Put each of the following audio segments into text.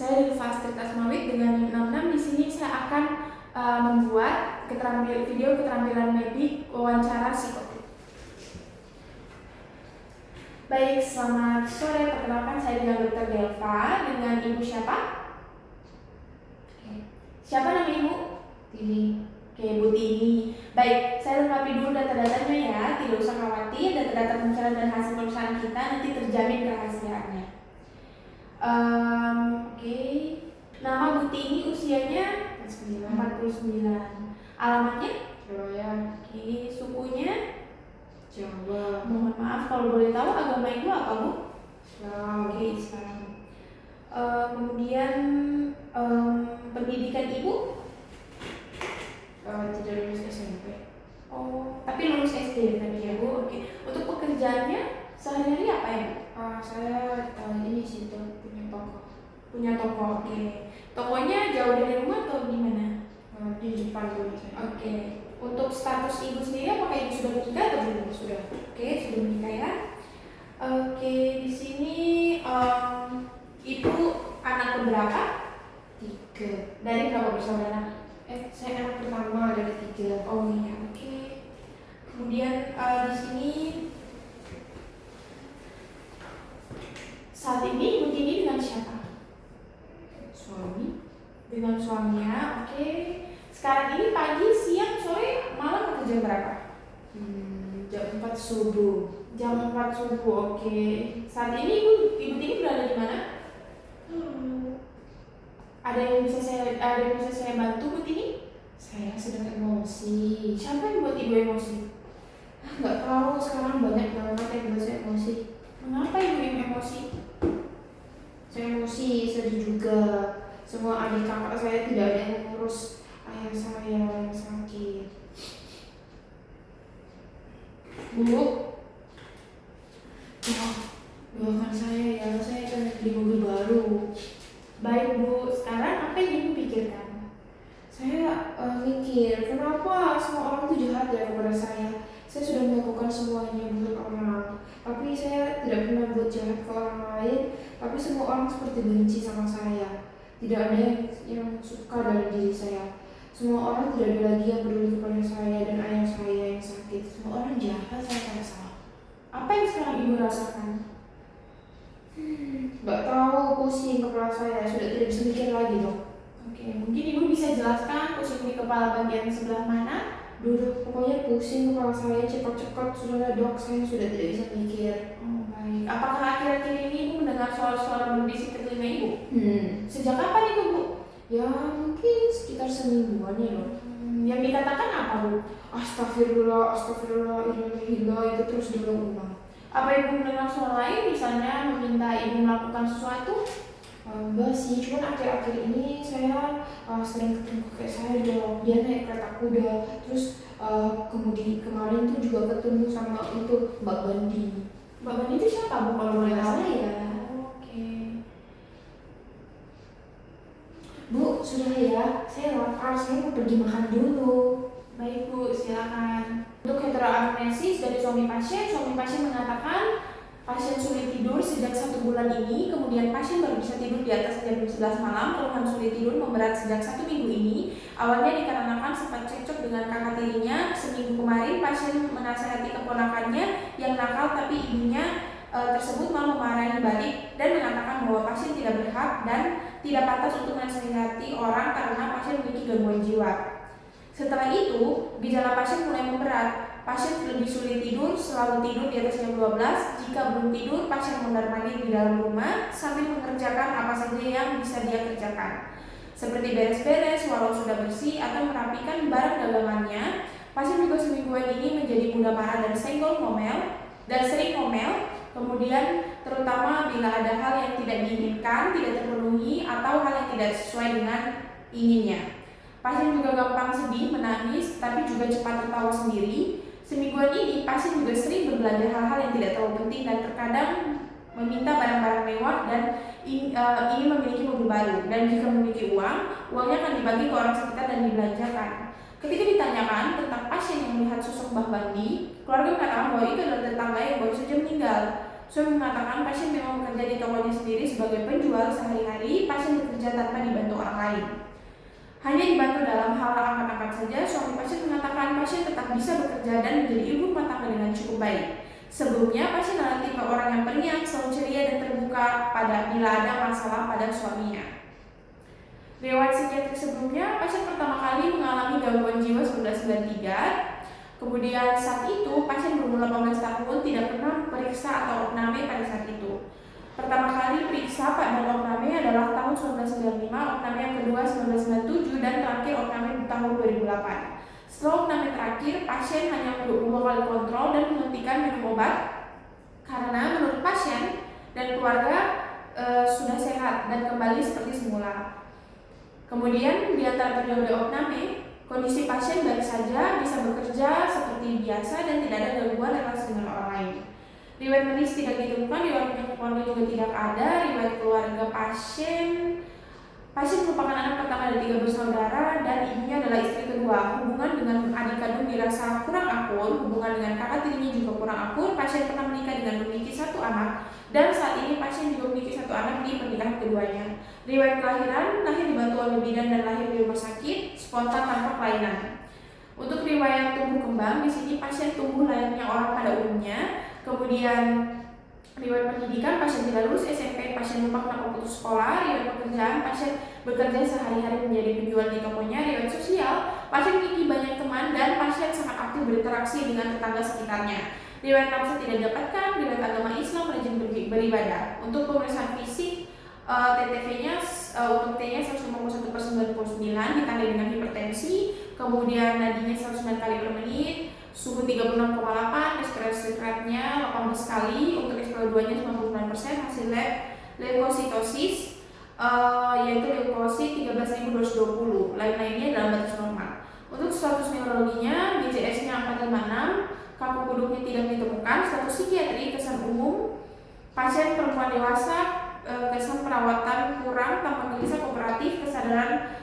Saya Dilfa Astrid Asmawit dengan NIM 66. Di sini saya akan membuat video keterampilan medik wawancara psikotik. Baik, selamat sore. Perkenalkan, saya dengan Dr. Delva. Dengan Ibu siapa? Siapa nama Ibu? Tini. Oke, Bu Tini. Baik, saya lengkapi dulu data-datanya ya. Tidak usah khawatir, data-data pencarian dan hasil pemeriksaan kita nanti terjamin kerahasiaannya. Oke. Nama Bu Tini usianya 49. Alamatnya? Surabaya. Oke, sukunya? Jawa. Mohon maaf kalau boleh tahu agama Ibu apa, Bu? Islam. Oke, Islam. Kemudian pendidikan Ibu? Tidak lulus SMP. Oh, tapi lulus SD tadi ya, Bu. Oke. Untuk pekerjaannya sehari-hari apa ya, Bu? Saya ini sih punya toko. Punya toko. Oke. Tokonya jauh dari rumah atau gimana? Di depan rumah saya. Oke. Untuk status Ibu sendiri apakah Ibu sudah menikah atau belum? Sudah. Oke, sudah menikah ya. Oke, di sini Ibu anak keberapa? 3. Dari berapa bersaudara? Saya anak pertama dari 3. Oh iya, oke. Kemudian di sini saat ini Ibu Tini dengan siapa? Suami. Dengan suaminya, oke. Sekarang ini pagi, siang, sore, malam atau jam berapa? Jam 4 subuh. Jam 4 subuh, oke. Saat ini Ibu Tini berada di mana? Ada yang bisa saya bantu, Bu Tini? Saya sedang emosi. Siapa yang buat Ibu emosi? Nggak tahu, sekarang banyak banget yang buat saya emosi. Mengapa Ibu yang emosi? Saya emosi, sedih juga. Semua adik kakak saya tidak ada yang ngurus ayah saya yang sakit. Bu, Doakan saya ya, saya akan beli mobil baru. baik Bu. Sekarang apa yang Ibu pikirkan? Saya mikir, kenapa semua orang itu jahat ya kepada saya? Saya sudah melakukan semuanya buat orang, tapi saya tidak pernah buat jahat ke orang lain. Tapi semua orang seperti benci sama saya. Tidak ada yang suka dari diri saya. Semua orang tidak ada lagi yang peduli kepada saya dan ayah saya yang sakit. Semua orang jahat, saya salah. Apa yang sekarang Ibu rasakan? Nggak tahu, pusing kepala saya, sudah tidak bisa mikir lagi dok. Oke, mungkin Ibu bisa jelaskan pusing di kepala bagian sebelah mana? Duduk, pokoknya pusing kepala saya, cepat-cepat sudah dok, saya sudah tidak bisa mikir. Oh baik. Apakah akhir-akhir ini Ibu mendengar suara-suara berbisik ke telinga Ibu? Sejak kapan itu, Bu? Ya mungkin sekitar semingguan ya dok. Yang dikatakan apa, Bu? Astagfirullah, astagfirullah, itu terus diulang-ulang. Apa Ibu mendengar suara lain, misalnya meminta Ibu melakukan sesuatu? Enggak sih, cuman akhir-akhir ini saya sering ketemu kakek saya dok. Dia naik kereta kuda, terus kemudian kemarin tuh juga ketemu sama itu Mbak Bandi. Mbak Bani itu siapa, Bu, kalau boleh tahu? Saya. Oke. Bu, sudah ya, saya lapar, saya mau pergi makan dulu. Baik Bu, silakan. Untuk heteroamnesis dari suami pasien mengatakan pasien sulit tidur sejak 1 bulan ini, kemudian pasien baru bisa tidur di atas jam 11 malam, keluhan sulit tidur memberat sejak 1 minggu ini. Awalnya dikarenakan sempat cekcok dengan kakak tirinya. Seminggu kemarin pasien menasihati keponakannya yang nakal, tapi ibunya tersebut malah memarahi balik dan mengatakan bahwa pasien tidak berhak dan tidak pantas untuk menasihati orang karena pasien memiliki gangguan jiwa. Setelah itu, gejala pasien mulai memberat. Pasien lebih sulit tidur, selalu tidur di atas jam 12. Jika belum tidur, pasien mondar-mandir di dalam rumah sambil mengerjakan apa saja yang bisa dia kerjakan, seperti beres-beres walau sudah bersih atau merapikan barang dagangannya. Pasien juga semingguan ini menjadi mudah marah dan sering ngomel. Kemudian terutama bila ada hal yang tidak diinginkan, tidak terpenuhi, atau hal yang tidak sesuai dengan inginnya. Pasien juga gampang sedih, menangis, tapi juga cepat tertawa sendiri. Semingguan ini, pasien juga sering berbelanja hal-hal yang tidak terlalu penting dan terkadang meminta barang-barang mewah dan ingin memiliki mobil baru. Dan jika memiliki uangnya akan dibagi ke orang sekitar dan dibelanjakan. Ketika ditanyakan tentang pasien yang melihat sosok Mbah Bandi, keluarga mengatakan bahwa itu adalah tetangga yang baru saja meninggal. Suami mengatakan pasien memang bekerja di tokonya sendiri sebagai penjual sehari-hari. Pasien bekerja bekerja tanpa dibantu orang lain. Hanya dibantu dalam hal angkat-angkat saja, suami pasien mengatakan pasien tetap bisa bekerja dan menjadi ibu rumah tangga dengan cukup baik. Sebelumnya, pasien adalah tipe orang yang periang, selalu ceria dan terbuka bila ada masalah pada suaminya. Riwayat psikiatri sebelumnya, pasien pertama kali mengalami gangguan jiwa 1993. Kemudian saat itu, pasien berumur 18 tahun tidak pernah periksa atau opname pada saat itu. Pertama kali periksa dan opname adalah tahun 1995, opname yang kedua 1997, dan terakhir opname di tahun 2008. Setelah opname terakhir, pasien hanya 2 kali kontrol dan menghentikan minum obat karena menurut pasien dan keluarga sudah sehat dan kembali seperti semula. Kemudian di antara periode opname, kondisi pasien baik saja, bisa bekerja seperti biasa dan tidak ada gangguan relasi dengan orang lain. Riwayat medis tidak ditemukan, riwayat penyakit keluarga juga tidak ada. Riwayat keluarga pasien merupakan anak pertama dari 3 bersaudara dan ibunya adalah istri kedua. Hubungan dengan adik kandung dirasa kurang akur, hubungan dengan kakak tirinya juga kurang akur. Pasien pernah menikah dengan memiliki 1 anak dan saat ini pasien juga memiliki 1 anak di pernikahan keduanya. Riwayat kelahiran, lahir dibantu oleh bidan dan lahir di rumah sakit, spontan tanpa kelainan. Untuk riwayat tumbuh kembang, di sini pasien tumbuh layaknya orang pada umumnya. Kemudian riwayat pendidikan, pasien tidak lulus SMP, pasien lupa kenapa putus sekolah. Riwayat pekerjaan, pasien bekerja sehari-hari menjadi penjual di tokonya. Riwayat sosial, pasien memiliki banyak teman dan pasien sangat aktif berinteraksi dengan tetangga sekitarnya. Riwayat nafsu tidak didapatkan. Riwayat agama Islam, rajin beribadah. Untuk pemeriksaan fisik, TTV-nya untuk T-nya 151/99, ditandai dengan hipertensi, kemudian nadinya 109 kali per menit, suhu 36,8, respirasi rate-nya 18 kali, untuk SpO2-nya 99%, hasil lab leukositosis yaitu leukosit 13.220, lain-lainnya dalam batas normal. Untuk status neurologinya, BCS-nya 456, kaku kuduknya tidak ditemukan. Status psikiatri, kesan umum, pasien perempuan dewasa, kesan perawatan kurang, tampak gelisah, kooperatif, kesadaran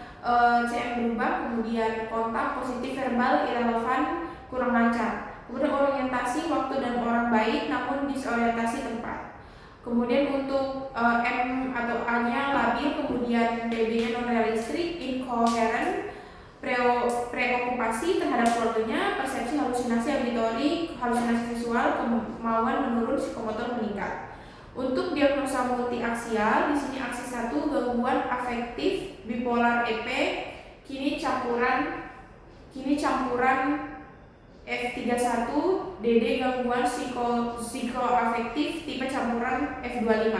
CM berubah, kemudian kontak positif verbal irrelevan, kurang lancar. Kemudian orientasi, waktu dan orang baik namun disorientasi tempat. Kemudian untuk M atau A-nya labil, kemudian BB-nya non realistik, incoherent, preokupasi terhadap keluarganya, persepsi, halusinasi auditori, halusinasi visual, kemauan menurun, psikomotor meningkat. Untuk diagnosa multiaksial, di sini aksi 1 gangguan afektif bipolar EP, kini campuran F31, DD gangguan psikoafektif tipe campuran F25.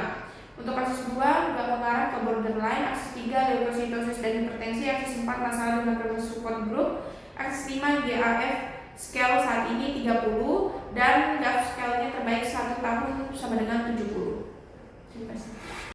Untuk kasus 2 nggak mengarah ke borderline, aksis 3 leukositosis dan hipertensi, aksis 4 masalah dengan support group, aksis 5 GAF scale saat ini 30 dan GAF scale-nya terbaik 1 tahun sama dengan 70. Terima kasih.